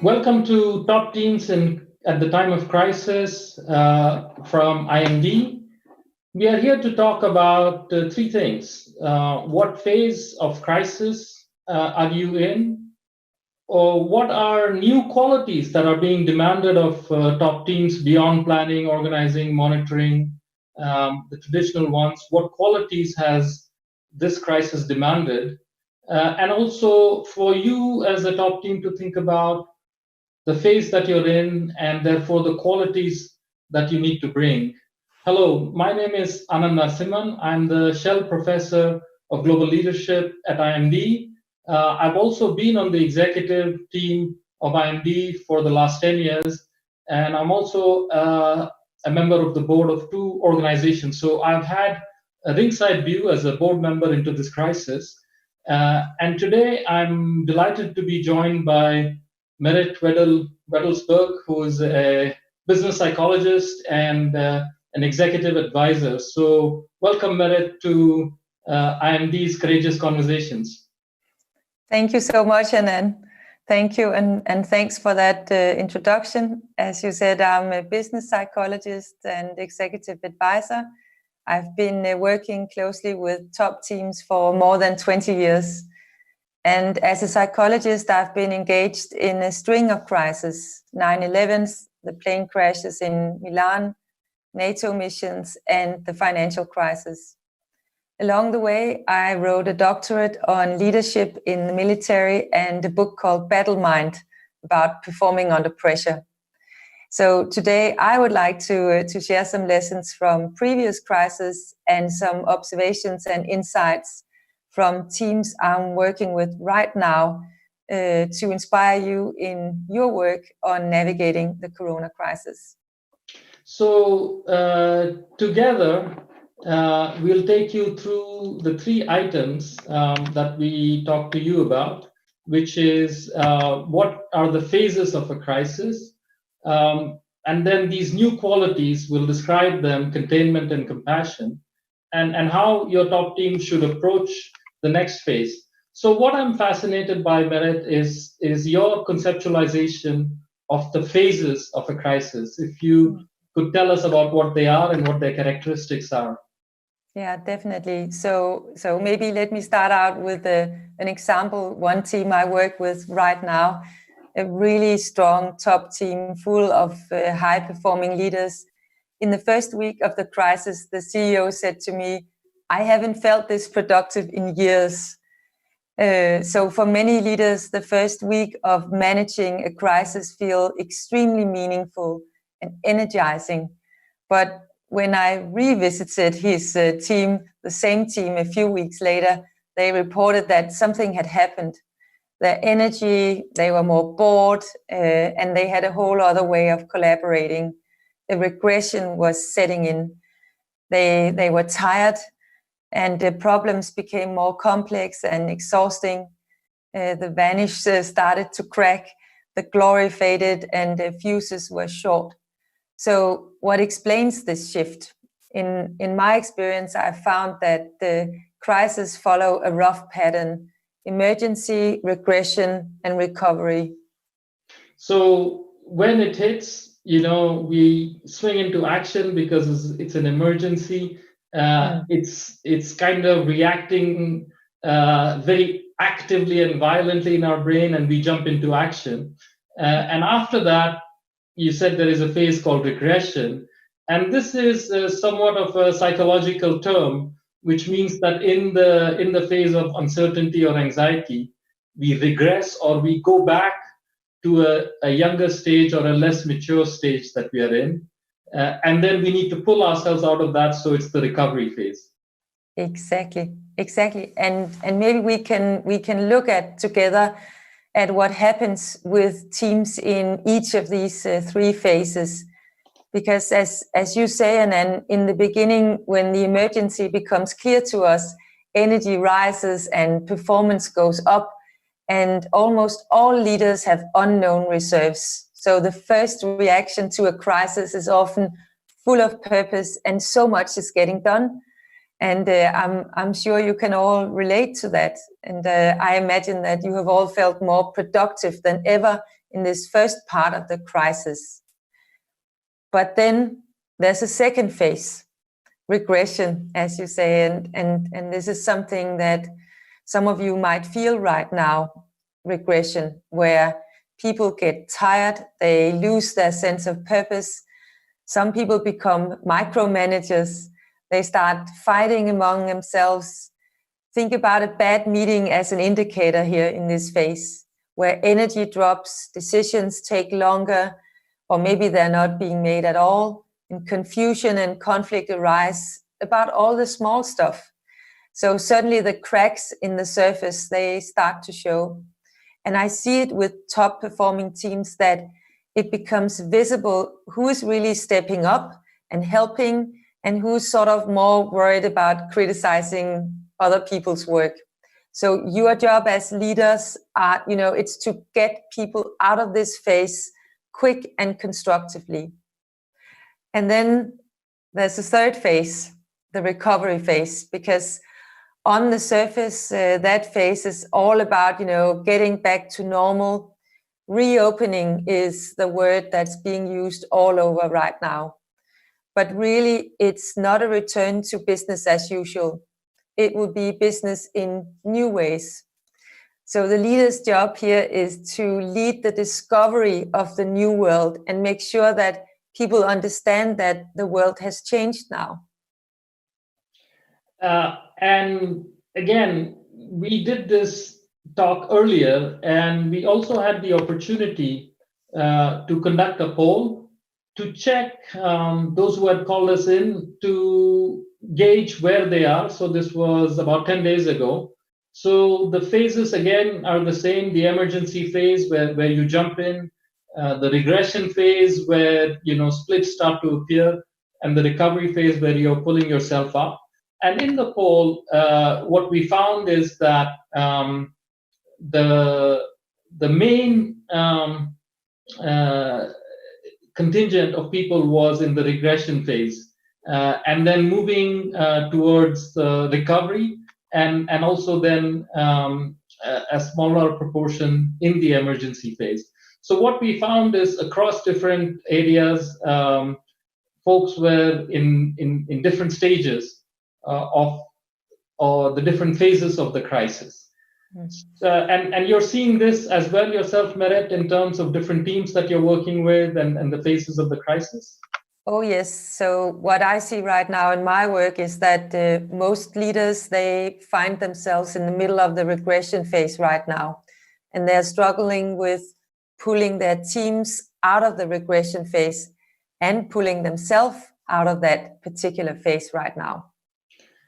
Welcome to Top Teams at the Time of Crisis from IMD. We are here to talk about three things. What phase of crisis are you in? Or what are new qualities that are being demanded of top teams beyond planning, organizing, monitoring, the traditional ones? What qualities has this crisis demanded? And also for you as a top team to think about the phase that you're in and therefore the qualities that you need to bring. Hello, my name is Anand Narasimhan. I'm the Shell Professor of Global Leadership at IMD. I've also been on the executive team of IMD for the last 10 years, and I'm also a member of the board of two organizations. So I've had a ringside view as a board member into this crisis. And today I'm delighted to be joined by Merete Wedell-Wedellsborg, who is a business psychologist and an executive advisor. So welcome, Merete, to IMD's Courageous Conversations. Thank you so much, Anand. Thank you, and thanks for that introduction. As you said, I'm a business psychologist and executive advisor. I've been working closely with top teams for more than 20 years. And as a psychologist, I've been engaged in a string of crises: 9/11s, the plane crashes in Milan, NATO missions, and the financial crisis. Along the way, I wrote a doctorate on leadership in the military and a book called Battle Mind about performing under pressure. So today I would like to share some lessons from previous crises and some observations and insights from teams I'm working with right now to inspire you in your work on navigating the corona crisis. So together, we'll take you through the three items that we talked to you about, which is what are the phases of a crisis, and then these new qualities, we'll describe them: containment and compassion, and how your top team should approach the next phase. So what I'm fascinated by, Merete, is your conceptualization of the phases of a crisis. If you could tell us about what they are and what their characteristics are. Yeah, definitely. So maybe let me start out with an example. One team I work with right now, a really strong top team full of high-performing leaders. In the first week of the crisis, the CEO said to me, "I haven't felt this productive in years." So for many leaders, the first week of managing a crisis feel extremely meaningful and energizing. But when I revisited his team, the same team, a few weeks later, they reported that something had happened. Their energy, they were more bored, and they had a whole other way of collaborating. The regression was setting in. They were tired, and the problems became more complex and exhausting. The vanish started to crack, the glory faded, and the fuses were short. So what explains this shift? In my experience, I found that the crises follow a rough pattern: emergency, regression, and recovery. So when it hits, we swing into action because it's an emergency. It's kind of reacting very actively and violently in our brain, and we jump into action. And after that, you said there is a phase called regression. And this is somewhat of a psychological term, which means that in the phase of uncertainty or anxiety, we regress or we go back to a younger stage or a less mature stage that we are in. And then we need to pull ourselves out of that. So it's the recovery phase. Exactly. And maybe we can look at together at what happens with teams in each of these three phases. Because as you say, and then in the beginning, when the emergency becomes clear to us, energy rises and performance goes up, and almost all leaders have unknown reserves. So the first reaction to a crisis is often full of purpose, and so much is getting done. And I'm sure you can all relate to that. And I imagine that you have all felt more productive than ever in this first part of the crisis. But then there's a second phase, regression, as you say, and this is something that some of you might feel right now, regression, where people get tired, they lose their sense of purpose. Some people become micromanagers, they start fighting among themselves. Think about a bad meeting as an indicator here in this phase, where energy drops, decisions take longer, or maybe they're not being made at all, and confusion and conflict arise about all the small stuff. So suddenly the cracks in the surface, they start to show. And I see it with top performing teams that it becomes visible who is really stepping up and helping and who's sort of more worried about criticizing other people's work. So your job as leaders are, it's to get people out of this phase quick and constructively. And then there's a third phase, the recovery phase, because on the surface, that phase is all about, getting back to normal. Reopening is the word that's being used all over right now. But really, it's not a return to business as usual. It will be business in new ways. So the leader's job here is to lead the discovery of the new world and make sure that people understand that the world has changed now. And again, we did this talk earlier, and we also had the opportunity to conduct a poll to check those who had called us in to gauge where they are. So this was about 10 days ago. So the phases again are the same: the emergency phase where you jump in, the regression phase where splits start to appear, and the recovery phase where you're pulling yourself up. And in the poll, what we found is that the main contingent of people was in the regression phase, and then moving towards the recovery, and also then a smaller proportion in the emergency phase. So what we found is across different areas, folks were in different stages of the different phases of the crisis. And you're seeing this as well yourself, Merete, in terms of different teams that you're working with and the phases of the crisis? Oh, yes. So what I see right now in my work is that most leaders, they find themselves in the middle of the regression phase right now. And they're struggling with pulling their teams out of the regression phase and pulling themselves out of that particular phase right now.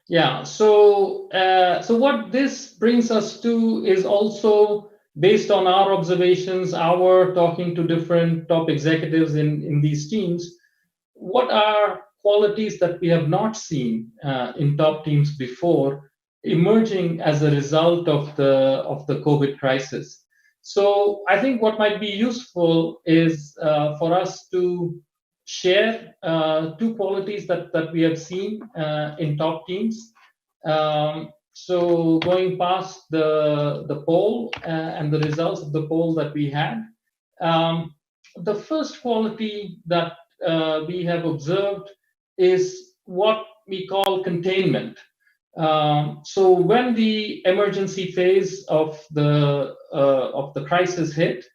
Yeah, so what this brings us to is also based on our observations, our talking to different top executives in these teams. What are qualities that we have not seen in top teams before emerging as a result of the COVID crisis? So I think what might be useful is for us to share two qualities that we have seen in top teams. So going past the poll and the results of the poll that we had, the first quality that we have observed is what we call containment. So when the emergency phase of the crisis hit,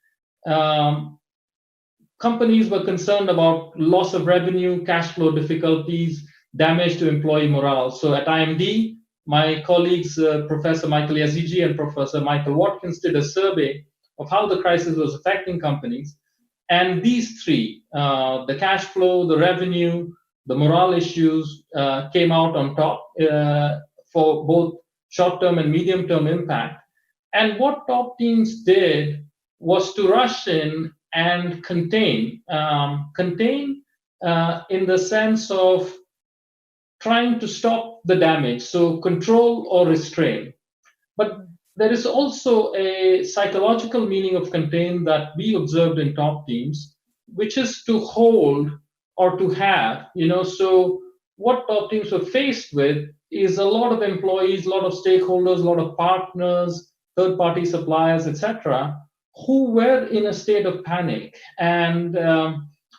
companies were concerned about loss of revenue, cash flow difficulties, damage to employee morale. So at IMD, my colleagues, Professor Michael Yazigi and Professor Michael Watkins, did a survey of how the crisis was affecting companies. And these three, the cash flow, the revenue, the morale issues, came out on top for both short-term and medium-term impact. And what top teams did was to rush in and contain in the sense of trying to stop the damage, so control or restrain. But there is also a psychological meaning of contain that we observed in top teams, which is to hold or to have. So what top teams were faced with is a lot of employees, a lot of stakeholders, a lot of partners, third-party suppliers, etc., who were in a state of panic. And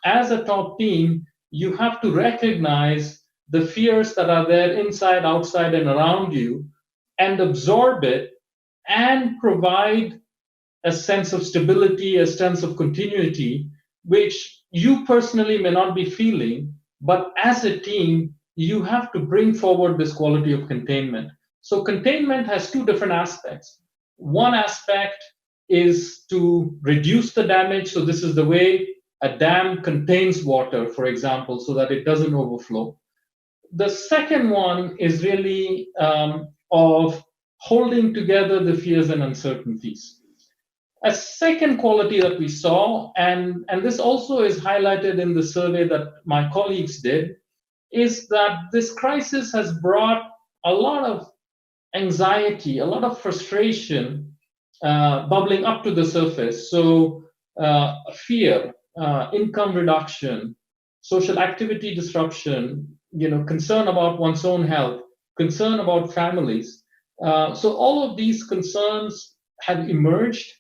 as a top team, you have to recognize the fears that are there inside, outside, and around you, and absorb it and provide a sense of stability, a sense of continuity, which you personally may not be feeling, but as a team, you have to bring forward this quality of containment. So, containment has two different aspects. One aspect is to reduce the damage. So, this is the way a dam contains water, for example, so that it doesn't overflow. The second one is really of holding together the fears and uncertainties. A second quality that we saw, and this also is highlighted in the survey that my colleagues did, is that this crisis has brought a lot of anxiety, a lot of frustration bubbling up to the surface. So, fear, income reduction, social activity disruption, concern about one's own health, concern about families. So, all of these concerns have emerged,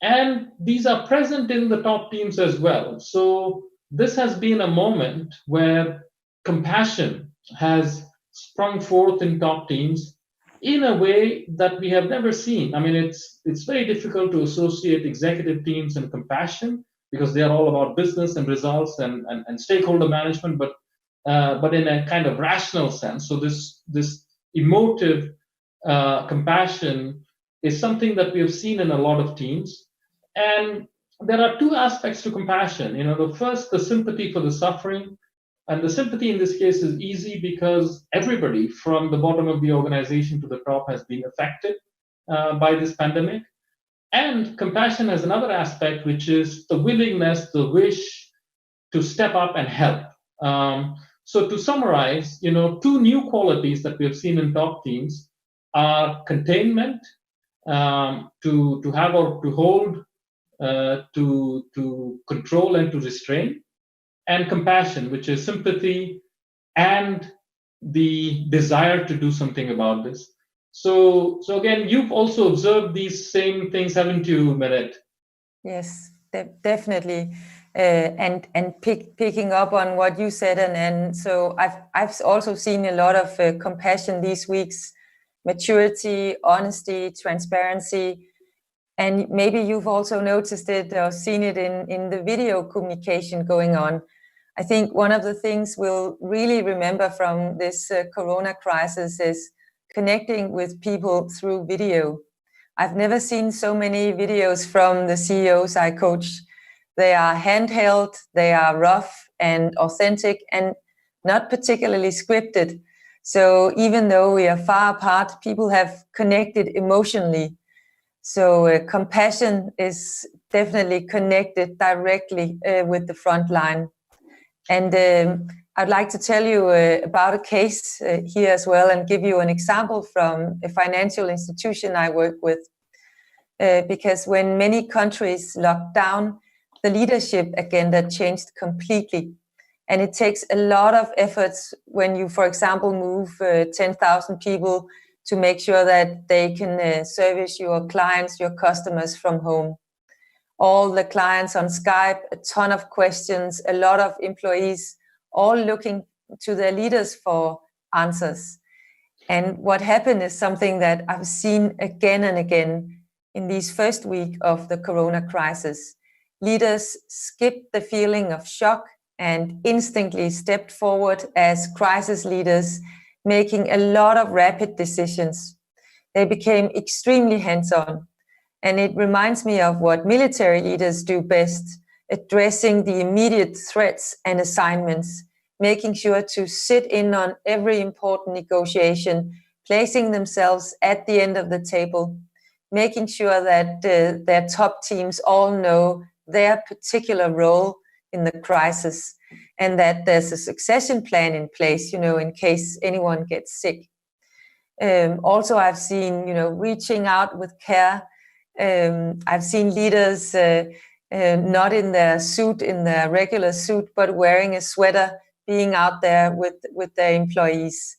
and these are present in the top teams as well. So, this has been a moment where compassion has sprung forth in top teams in a way that we have never seen. I mean, it's very difficult to associate executive teams and compassion because they are all about business and results and stakeholder management, but in a kind of rational sense. So this emotive compassion is something that we have seen in a lot of teams. And there are two aspects to compassion. The first, the sympathy for the suffering. And the sympathy in this case is easy because everybody from the bottom of the organization to the top has been affected by this pandemic. And compassion has another aspect, which is the willingness, the wish to step up and help. So to summarize, two new qualities that we have seen in top teams are containment, to have or to hold, to control and to restrain, and compassion, which is sympathy and the desire to do something about this. So again, you've also observed these same things, haven't you, Merete? Yes, definitely. And picking up on what you said, and so I've also seen a lot of compassion these weeks, maturity, honesty, transparency. And maybe you've also noticed it or seen it in the video communication going on. I think one of the things we'll really remember from this corona crisis is connecting with people through video. I've never seen so many videos from the CEOs I coach. They are handheld, they are rough and authentic and not particularly scripted. So even though we are far apart, people have connected emotionally. So compassion is definitely connected directly with the front line. And I'd like to tell you about a case here as well and give you an example from a financial institution I work with. Because when many countries locked down, the leadership agenda changed completely. And it takes a lot of efforts when you, for example, move 10,000 people to make sure that they can service your clients, your customers from home. All the clients on Skype, a ton of questions, a lot of employees, all looking to their leaders for answers. And what happened is something that I've seen again and again in these first week of the corona crisis. Leaders skipped the feeling of shock and instantly stepped forward as crisis leaders, making a lot of rapid decisions. They became extremely hands-on. And it reminds me of what military leaders do best, addressing the immediate threats and assignments, making sure to sit in on every important negotiation, placing themselves at the end of the table, making sure that their top teams all know their particular role in the crisis and that there's a succession plan in place, in case anyone gets sick. Also, I've seen, reaching out with care. I've seen leaders not in their suit, in their regular suit, but wearing a sweater, being out there with their employees,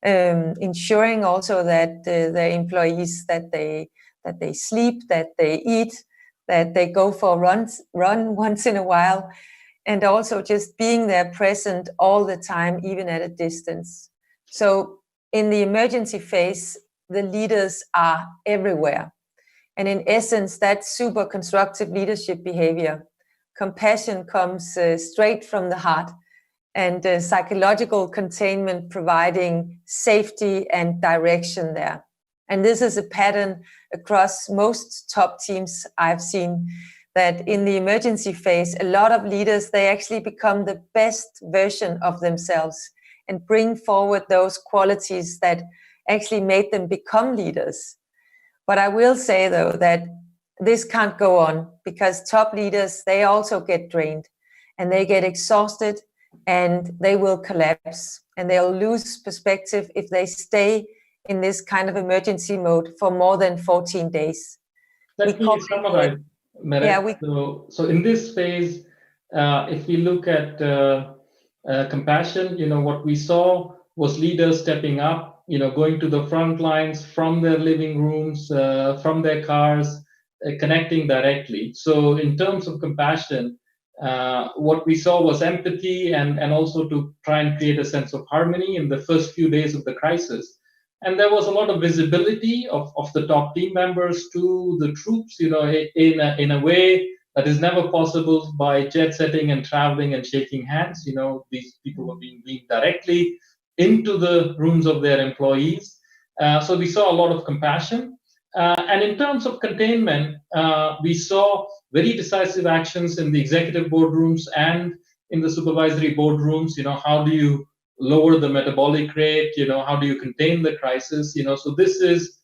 ensuring also that their employees, that they sleep, that they eat, that they go for a run once in a while, and also just being there present all the time, even at a distance. So in the emergency phase, the leaders are everywhere. And in essence, that's super constructive leadership behavior. Compassion comes straight from the heart, and psychological containment providing safety and direction there. And this is a pattern across most top teams I've seen, that in the emergency phase, a lot of leaders, they actually become the best version of themselves and bring forward those qualities that actually made them become leaders. But I will say, though, that this can't go on, because top leaders, they also get drained and they get exhausted and they will collapse and they'll lose perspective if they stay in this kind of emergency mode for more than 14 days. Let me summarize, Merete. Yeah, so in this phase, if we look at compassion, what we saw was leaders stepping up, going to the front lines from their living rooms, from their cars, connecting directly. So in terms of compassion, what we saw was empathy and also to try and create a sense of harmony in the first few days of the crisis. And there was a lot of visibility of the top team members to the troops, in a way that is never possible by jet setting and traveling and shaking hands. These people were being beamed directly into the rooms of their employees. So we saw a lot of compassion. And in terms of containment, we saw very decisive actions in the executive boardrooms and in the supervisory boardrooms. How do you lower the metabolic rate? How do you contain the crisis? So this is,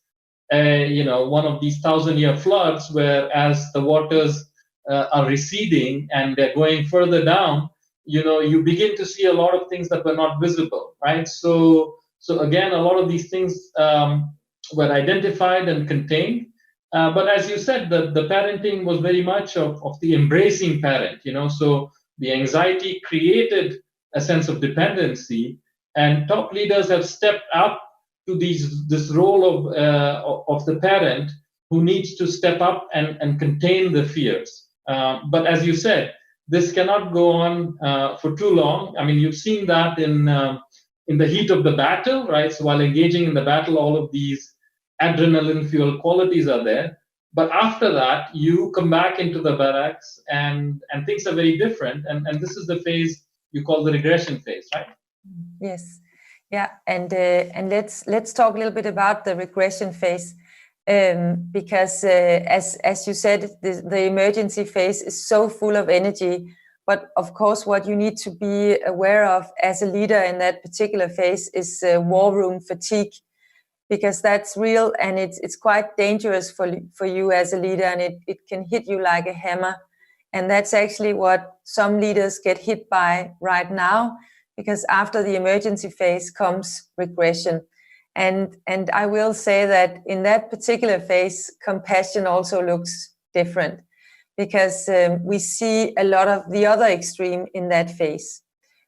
one of these 1,000-year floods where, as the waters are receding and they're going further down, you begin to see a lot of things that were not visible, right? So again, a lot of these things were identified and contained. But as you said, the parenting was very much of the embracing parent, so the anxiety created a sense of dependency, and top leaders have stepped up to this role of the parent who needs to step up and contain the fears. But as you said, this cannot go on for too long. I mean, you've seen that in the heat of the battle, right? So while engaging in the battle, all of these adrenaline fuel qualities are there. But after that, you come back into the barracks and things are very different. And this is the phase you call the regression phase, right? Yes. Yeah. And let's talk a little bit about the regression phase. Because as you said, the emergency phase is so full of energy. But of course, what you need to be aware of as a leader in that particular phase is war room fatigue, because that's real and it's quite dangerous for you as a leader, and it can hit you like a hammer. And that's actually what some leaders get hit by right now, because after the emergency phase comes regression. And I will say that in that particular phase, compassion also looks different, because we see a lot of the other extreme in that phase.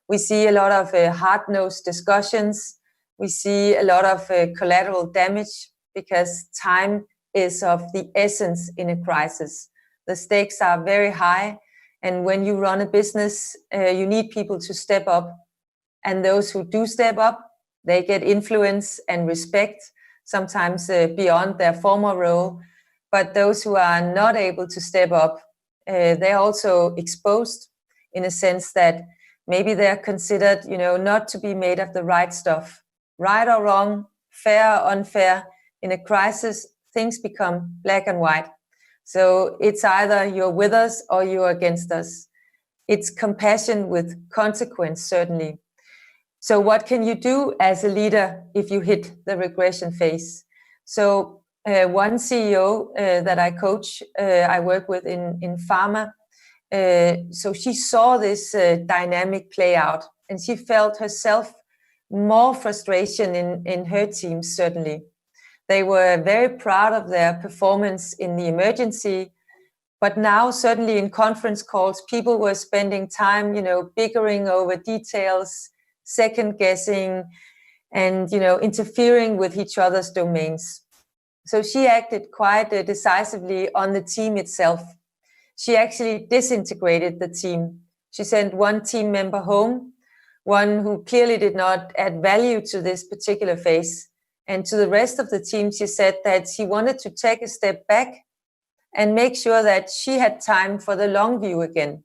We see a lot of hard-nosed discussions. We see a lot of collateral damage, because time is of the essence in a crisis. The stakes are very high. And when you run a business, you need people to step up. And those who do step up, they get influence and respect, sometimes beyond their former role. But those who are not able to step up, they're also exposed, in a sense that maybe they're considered, not to be made of the right stuff. Right or wrong, fair or unfair, in a crisis, things become black and white. So it's either you're with us or you're against us. It's compassion with consequence, certainly. So what can you do as a leader if you hit the regression phase? So one CEO that I coach, I work with in pharma, so she saw this dynamic play out, and she felt herself more frustration in her team, certainly. They were very proud of their performance in the emergency, but now certainly in conference calls, people were spending time, bickering over details, second guessing, and interfering with each other's domains. So she acted quite decisively on the team itself, she actually disintegrated the team. She sent one team member home, one who clearly did not add value to this particular phase. And to the rest of the team, she said that she wanted to take a step back and make sure that she had time for the long view again.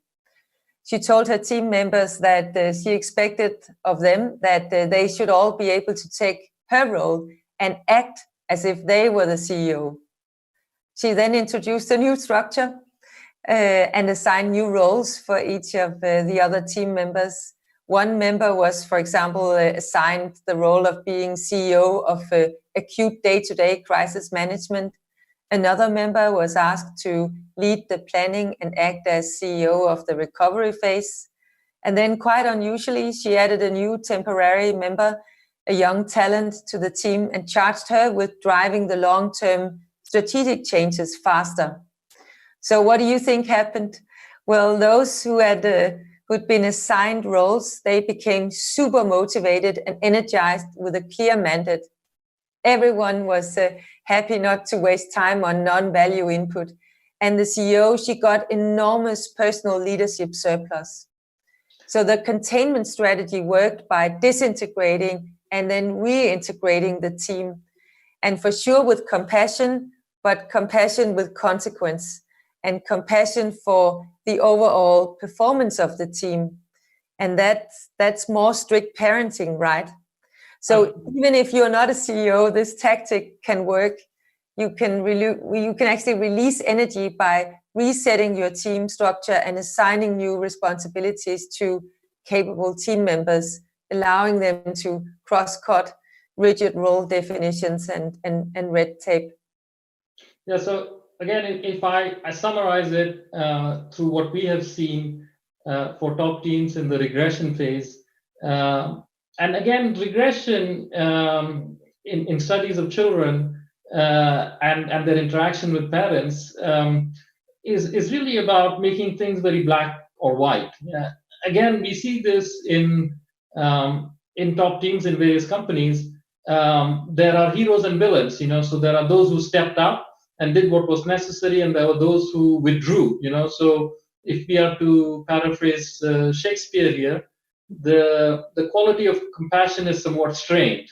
She told her team members that she expected of them that they should all be able to take her role and act as if they were the CEO. She then introduced a new structure and assigned new roles for each of the other team members. One member was, for example, assigned the role of being CEO of acute day-to-day crisis management. Another member was asked to lead the planning and act as CEO of the recovery phase. And then, quite unusually, she added a new temporary member, a young talent, to the team and charged her with driving the long-term strategic changes faster. So what do you think happened? Well, those who'd been assigned roles, they became super motivated and energized with a clear mandate. Everyone was happy not to waste time on non-value input. And the CEO, she got enormous personal leadership surplus. So the containment strategy worked by disintegrating and then reintegrating the team. And for sure with compassion, but compassion with consequence and compassion for the overall performance of the team. And that's more strict parenting, right? So even if you're not a CEO, this tactic can work. You can actually release energy by resetting your team structure and assigning new responsibilities to capable team members, allowing them to cross-cut rigid role definitions and red tape. Yeah, so again, if I summarize it through what we have seen for top teams in the regression phase, and again, regression in studies of children and their interaction with parents is really about making things very black or white. Again, we see this in top teams in various companies. There are heroes and villains, so there are those who stepped up and did what was necessary, and there were those who withdrew. So if we are to paraphrase Shakespeare here, the quality of compassion is somewhat strained.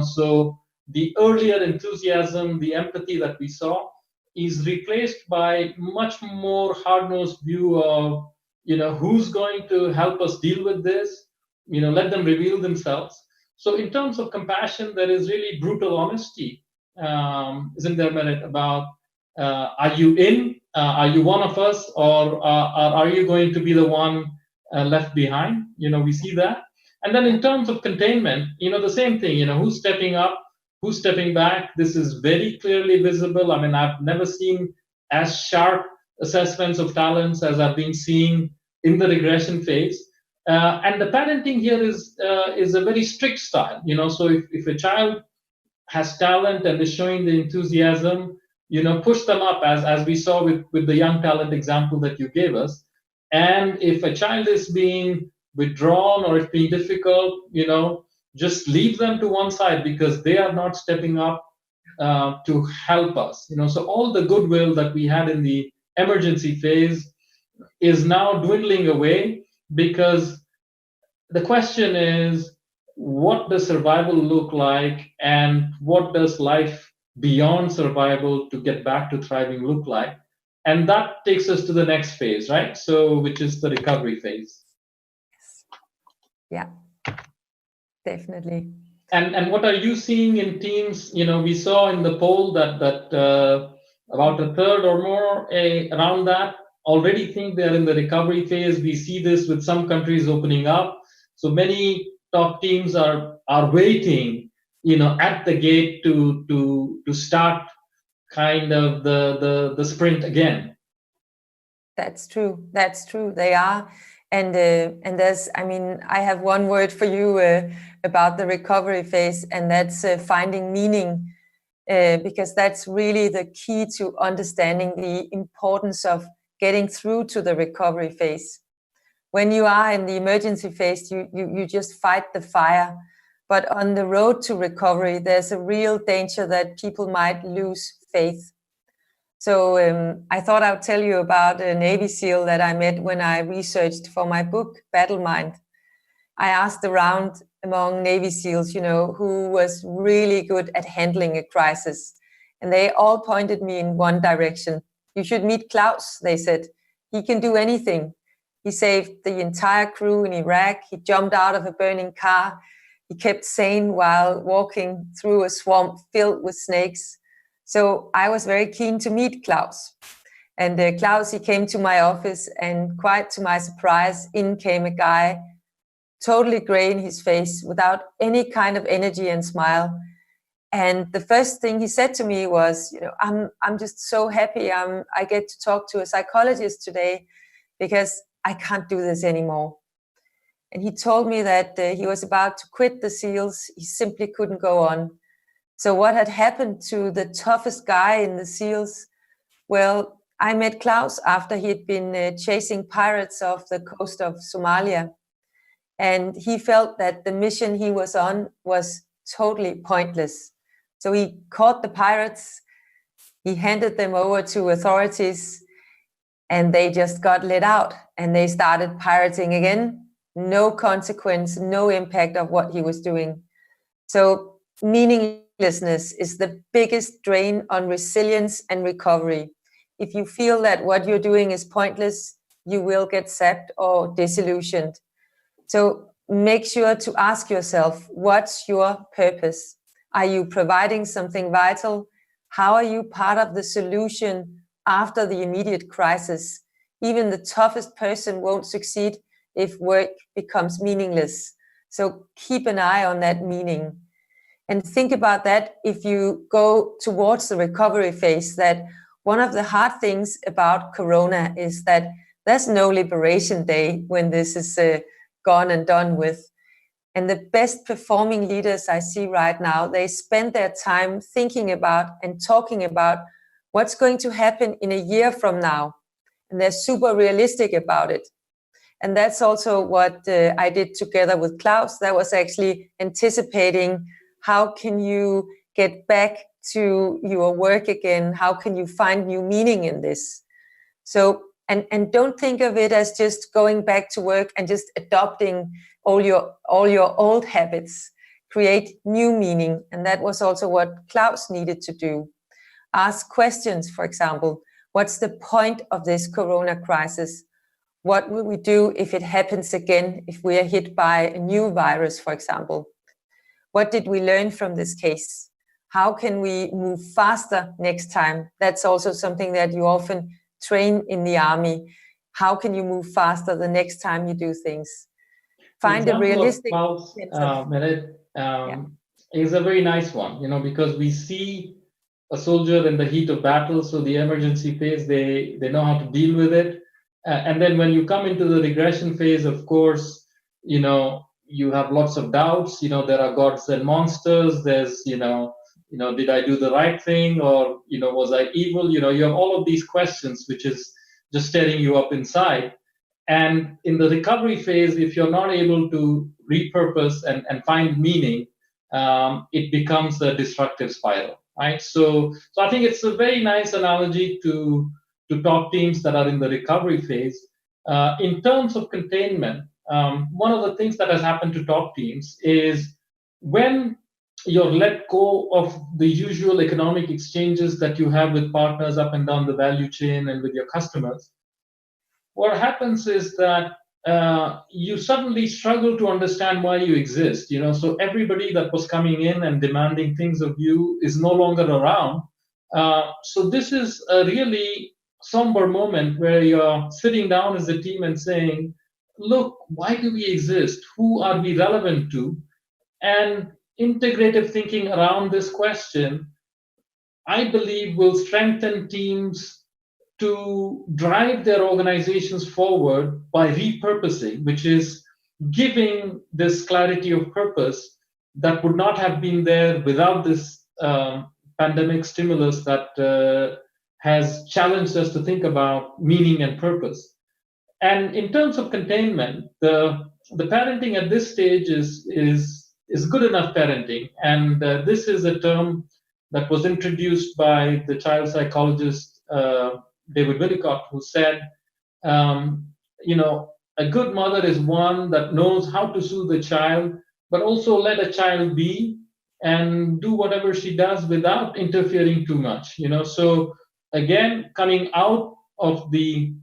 So the earlier enthusiasm, the empathy that we saw is replaced by much more hard-nosed view of who's going to help us deal with this, let them reveal themselves. So in terms of compassion, there is really brutal honesty, isn't there, Merete, about are you in, are you one of us, or are you going to be the one left behind? We see that. And then in terms of containment, the same thing, who's stepping up, who's stepping back. This is very clearly visible. I mean, I've never seen as sharp assessments of talents as I've been seeing in the regression phase. And the parenting here is a very strict style. So if a child has talent and is showing the enthusiasm, push them up, as we saw with the young talent example that you gave us. And if a child is being withdrawn or it's being difficult, just leave them to one side because they are not stepping up to help us. So all the goodwill that we had in the emergency phase is now dwindling away, because the question is, what does survival look like, and what does life beyond survival to get back to thriving look like? And that takes us to the next phase, right? So, which is the recovery phase. Yeah, definitely. And what are you seeing in teams? We saw in the poll that about a third or more around that already think they're in the recovery phase. We see this with some countries opening up. So many top teams are waiting, at the gate to start kind of the sprint again. That's true. They are. And there's, I have one word for you about the recovery phase, and that's finding meaning, because that's really the key to understanding the importance of getting through to the recovery phase. When you are in the emergency phase, you just fight the fire. But on the road to recovery, there's a real danger that people might lose faith. So I thought I'd tell you about a Navy SEAL that I met when I researched for my book, Battle Mind. I asked around among Navy SEALs, who was really good at handling a crisis. And they all pointed me in one direction. You should meet Klaus, they said. He can do anything. He saved the entire crew in Iraq. He jumped out of a burning car. He kept sane while walking through a swamp filled with snakes. So I was very keen to meet Klaus. And Klaus, he came to my office, and quite to my surprise, in came a guy, totally gray in his face, without any kind of energy and smile. And the first thing he said to me was, I'm just so happy I get to talk to a psychologist today, because I can't do this anymore. And he told me that he was about to quit the SEALs. He simply couldn't go on. So what had happened to the toughest guy in the SEALs? Well, I met Klaus after he'd been chasing pirates off the coast of Somalia. And he felt that the mission he was on was totally pointless. So he caught the pirates, he handed them over to authorities, and they just got let out and they started pirating again. No consequence, no impact of what he was doing. So meaninglessness is the biggest drain on resilience and recovery. If you feel that what you're doing is pointless, you will get sapped or disillusioned. So make sure to ask yourself, what's your purpose? Are you providing something vital? How are you part of the solution after the immediate crisis? Even the toughest person won't succeed if work becomes meaningless. So keep an eye on that meaning. And think about that if you go towards the recovery phase, that one of the hard things about Corona is that there's no liberation day when this is gone and done with. And the best performing leaders I see right now, they spend their time thinking about and talking about what's going to happen in a year from now. And they're super realistic about it. And that's also what I did together with Klaus. That was actually anticipating, how can you get back to your work again? How can you find new meaning in this? So, and don't think of it as just going back to work and just adopting all your old habits. Create new meaning. And that was also what Klaus needed to do. Ask questions, for example. What's the point of this Corona crisis? What will we do if it happens again, if we are hit by a new virus, for example? What did we learn from this case? How can we move faster next time? That's also something that you often train in the army. How can you move faster the next time you do things? Find a realistic Klaus, Merete, is a very nice one, because we see a soldier in the heat of battle, so the emergency phase, they know how to deal with it. And then when you come into the regression phase, of course, you have lots of doubts. There are gods and monsters. There's, did I do the right thing, or, was I evil? You have all of these questions, which is just staring you up inside. And in the recovery phase, if you're not able to repurpose and find meaning, it becomes a destructive spiral, right? So I think it's a very nice analogy to top teams that are in the recovery phase. In terms of containment, one of the things that has happened to top teams is when you're let go of the usual economic exchanges that you have with partners up and down the value chain and with your customers, what happens is that you suddenly struggle to understand why you exist. So everybody that was coming in and demanding things of you is no longer around. So this is a really somber moment where you're sitting down as a team and saying, look, why do we exist? Who are we relevant to? And integrative thinking around this question, I believe, will strengthen teams to drive their organizations forward by repurposing, which is giving this clarity of purpose that would not have been there without this pandemic stimulus that has challenged us to think about meaning and purpose. And in terms of containment, the parenting at this stage is good enough parenting. And this is a term that was introduced by the child psychologist David Winnicott, who said, a good mother is one that knows how to soothe a child, but also let a child be and do whatever she does without interfering too much. So again, coming out of the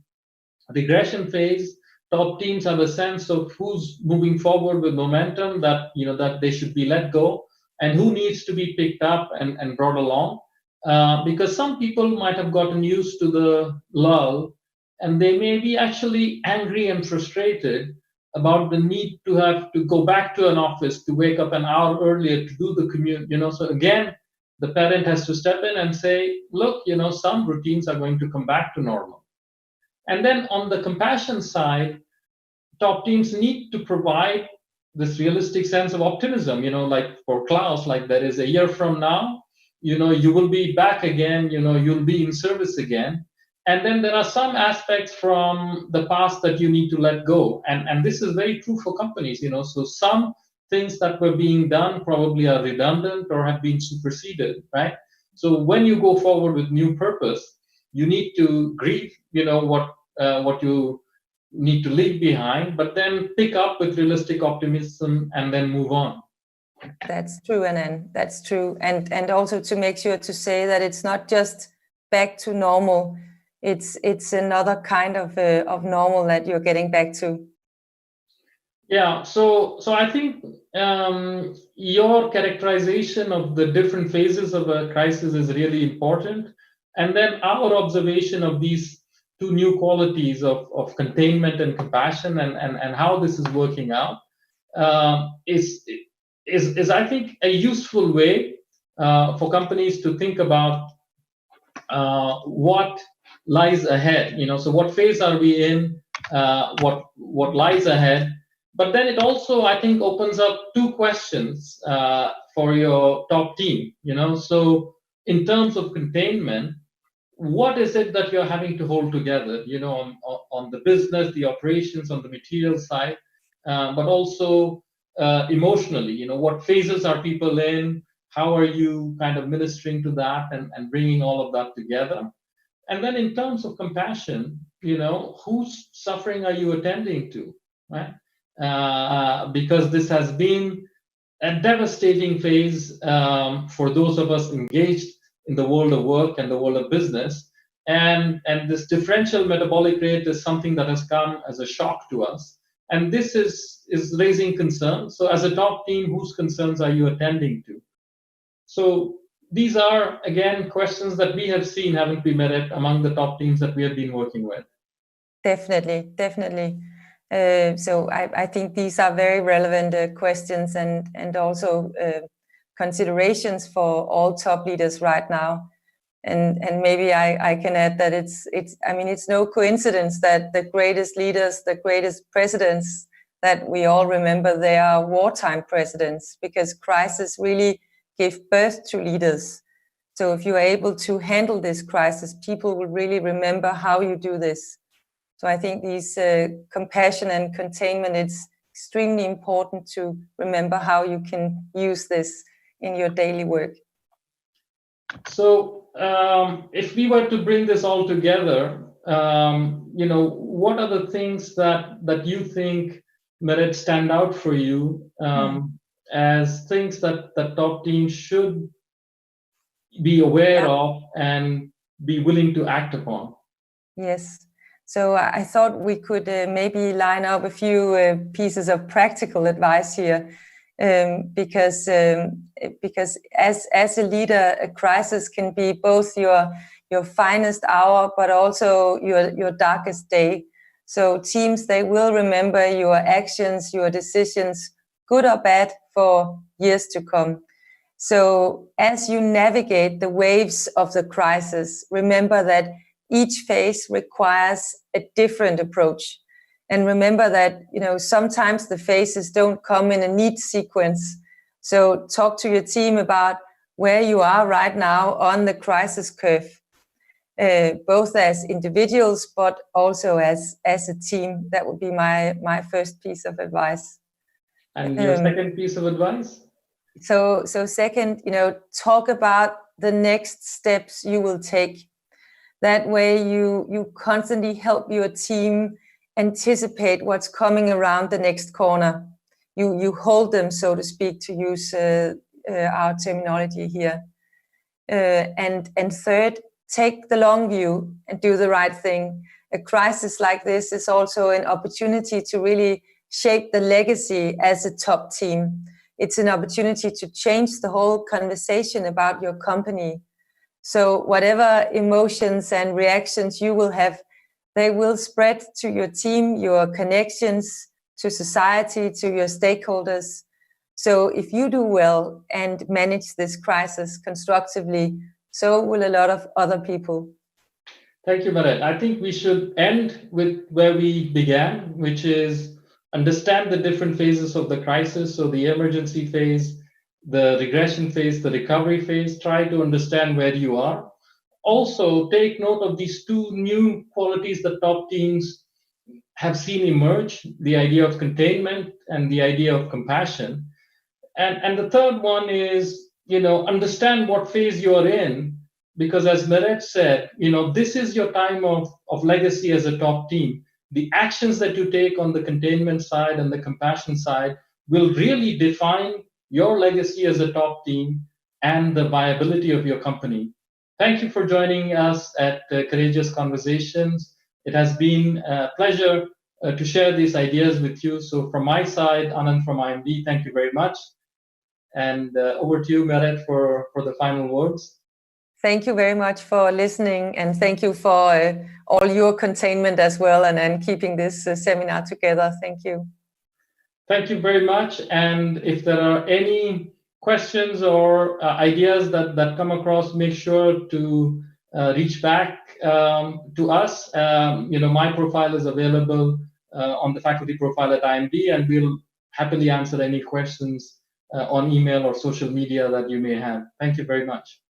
regression phase, top teams have a sense of who's moving forward with momentum, that they should be let go, and who needs to be picked up and brought along. Because some people might have gotten used to the lull, and they may be actually angry and frustrated about the need to have to go back to an office, to wake up an hour earlier to do the commute. So again, the parent has to step in and say, look, some routines are going to come back to normal. And then on the compassion side, top teams need to provide this realistic sense of optimism, like for Klaus, like there is a year from now, you will be back again, you'll be in service again. And then there are some aspects from the past that you need to let go. And this is very true for companies, so some things that were being done probably are redundant or have been superseded, right? So when you go forward with new purpose, you need to grieve, what you need to leave behind, but then pick up with realistic optimism and then move on. That's true, Anand. That's true. And also to make sure to say that it's not just back to normal. It's another kind of normal that you're getting back to. Yeah. So I think your characterization of the different phases of a crisis is really important. And then our observation of these two new qualities of containment and compassion and how this is working out is I think a useful way for companies to think about what lies ahead. So what phase are we in? What lies ahead? But then it also, I think, opens up two questions for your top team. So in terms of containment, what is it that you're having to hold together, on the business, the operations, on the material side, but also emotionally, what phases are people in? How are you kind of ministering to that and bringing all of that together? And then in terms of compassion, whose suffering are you attending to, right? Because this has been a devastating phase for those of us engaged in the world of work and the world of business. And this differential metabolic rate is something that has come as a shock to us. And this is raising concerns. So as a top team, whose concerns are you attending to? So these are, again, questions that we have seen, haven't we, Merete, among the top teams that we have been working with? Definitely. So I think these are very relevant questions and also considerations for all top leaders right now. And maybe I can add that it's no coincidence that the greatest leaders, the greatest presidents that we all remember, they are wartime presidents, because crisis really gave birth to leaders. So if you are able to handle this crisis, people will really remember how you do this. So I think these compassion and containment, it's extremely important to remember how you can use this in your daily work. So if we were to bring this all together, what are the things that you think, Merete, stand out for you as things that top teams should be aware of and be willing to act upon? Yes. So I thought we could maybe line up a few pieces of practical advice here, because as a leader, a crisis can be both your finest hour, but also your darkest day. So teams, they will remember your actions, your decisions, good or bad, for years to come. So as you navigate the waves of the crisis, remember that each phase requires a different approach. And remember that, sometimes the phases don't come in a neat sequence. So talk to your team about where you are right now on the crisis curve, both as individuals, but also as a team. That would be my first piece of advice. And your second piece of advice? So second, talk about the next steps you will take. That way you constantly help your team anticipate what's coming around the next corner. You hold them, so to speak, to use our terminology here. And third, take the long view and do the right thing. A crisis like this is also an opportunity to really shape the legacy as a top team. It's an opportunity to change the whole conversation about your company. So whatever emotions and reactions you will have, they will spread to your team, your connections, to society, to your stakeholders. So if you do well and manage this crisis constructively, so will a lot of other people. Thank you, Merete. I think we should end with where we began, which is understand the different phases of the crisis. So the emergency phase, the regression phase, the recovery phase. Try to understand where you are. Also, take note of these two new qualities that top teams have seen emerge, the idea of containment and the idea of compassion. And the third one is, understand what phase you're in, because as Merete said, this is your time of legacy as a top team. The actions that you take on the containment side and the compassion side will really define your legacy as a top team and the viability of your company. Thank you for joining us at Courageous Conversations. It has been a pleasure to share these ideas with you. So from my side, Anand from IMD, thank you very much. And over to you, Merete, for the final words. Thank you very much for listening, and thank you for all your containment as well, and keeping this seminar together. Thank you. Thank you very much. And if there are any questions or ideas that come across, make sure to reach back to us. My profile is available on the faculty profile at IMD, and we'll happily answer any questions on email or social media that you may have. Thank you very much.